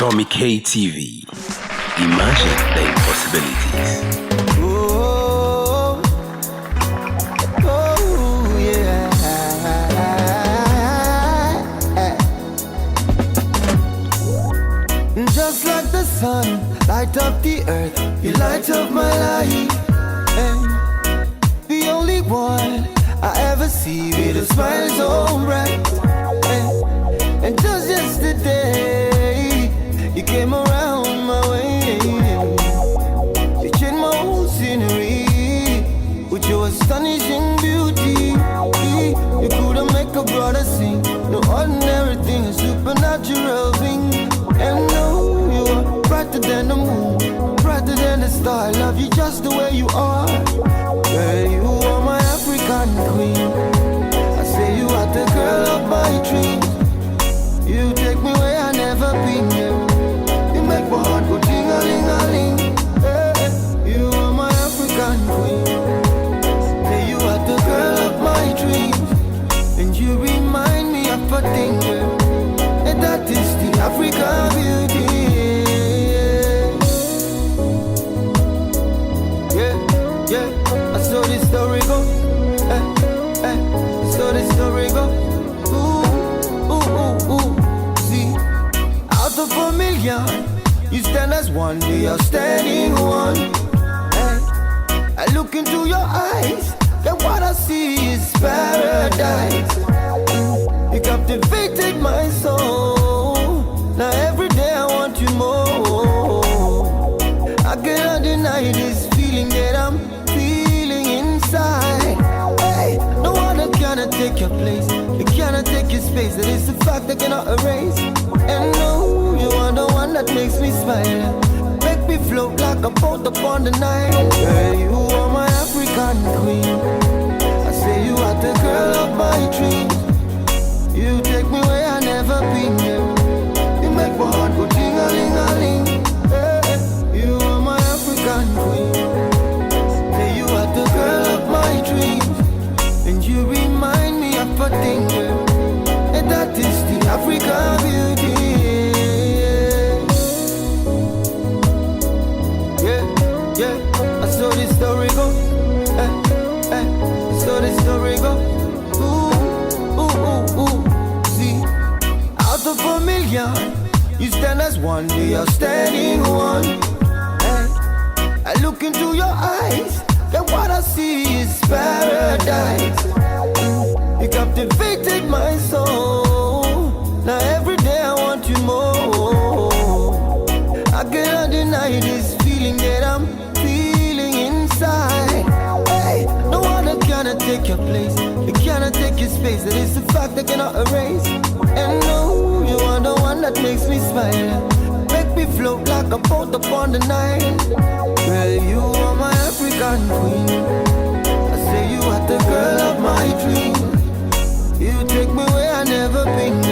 Tommy K TV. Imagine the impossibilities. Oh, oh, yeah. Just like the sun, light up the earth, you light up my life. And the only one I ever see with a smile so bright. And just yesterday, you came around my way. You changed my whole scenery with your astonishing beauty. You couldn't make a brother sing. No ordinary thing, a supernatural thing. And no, you are brighter than the moon, brighter than the star. I love you just the way you are. Girl, you are my African queen. I say you are the girl of my dreams. You take me where I never been, yeah. You make my heart go ting-a-ling-a-ling, yeah. You are my African queen. Say you are the girl of my dreams. And you remind me of a thing, yeah. And that is the African beauty, yeah. Yeah, I saw this story go, I saw this story go. Out of a million, you stand as one, the outstanding one. And I look into your eyes, and what I see is paradise. You captivated my soul. Now every day I want you more. I cannot deny this feeling that I'm feeling inside. Hey, no one cannot take your place. It cannot take your space. That is the fact I cannot erase. And no, you are the one that makes me smile. Make me float like a boat upon the Nile. Girl, you are my African queen. I say you are the girl of my dreams. You take me where I never been, yeah. You make my heart go ting-a-ling-a-ling, yeah. You are my African queen. Say you are the girl of my dreams. And you remind me of a thing, yeah. And that is the African beauty, yeah. Yeah, I saw this story go, I saw this story go. Ooh. See, out of a million, you stand as one, the outstanding one. And I look into your eyes, and what I see is paradise. You captivated my soul. Now every day I want you more. I cannot deny this feeling that I'm feeling inside. Hey, no one cannot take your place. It cannot take your space. That is the fact I cannot erase. And no, you are the one that makes me smile. Make me float like a boat upon the Nile. Girl, you are my African queen. I say you are the girl of my dreams. You take me where I never been.